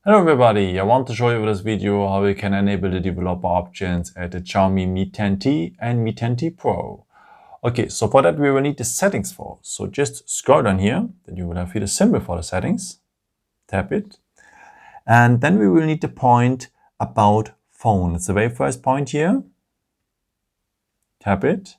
Hello everybody, I want to show you with this video how you can enable the developer options at the Xiaomi Mi 10T and Mi 10T Pro. Okay, so for that we will need the settings for. So just scroll down here, then you will have here the symbol for the settings. Tap it. And then we will need the point about phone. It's the very first point here. Tap it.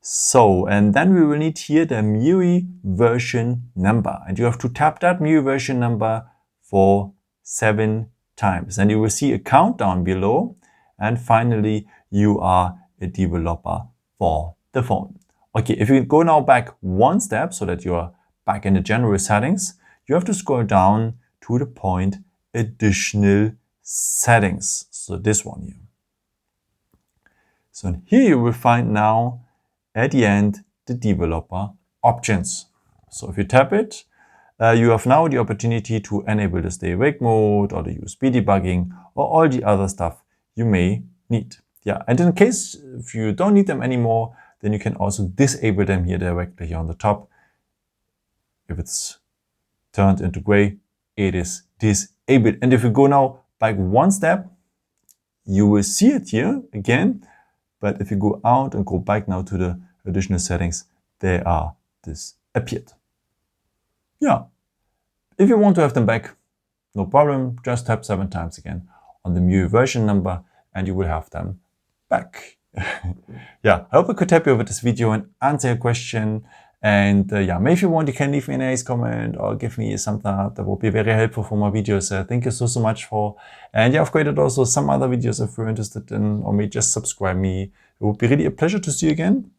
So, and then we will need here the MIUI version number. And you have to tap that MIUI version number for 7 times. And you will see a countdown below. And finally, you are a developer for the phone. Okay, if you go now back one step so that you are back in the general settings, you have to scroll down to the point additional settings. So this one here. So here you will find now at the end the developer options. So if you tap it, you have now the opportunity to enable the stay awake mode or the USB debugging or all the other stuff you may need. Yeah, and in case if you don't need them anymore, then you can also disable them here directly here on the top. If it's turned into gray, it is disabled. And if you go now back one step, you will see it here again. But if you go out and go back now to the additional settings, they are disappeared. Yeah. If you want to have them back, no problem. Just tap 7 times again on the MIUI version number and you will have them back. Yeah, I hope I could help you with this video and answer your question. And yeah, maybe if you want, you can leave me a nice comment or give me a thumbs up. That would be very helpful for my videos. Thank you so much for. And yeah, I've created also some other videos if you're interested in, or maybe just subscribe me. It would be really a pleasure to see you again.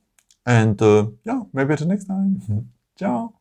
And yeah, maybe until next time. Ciao.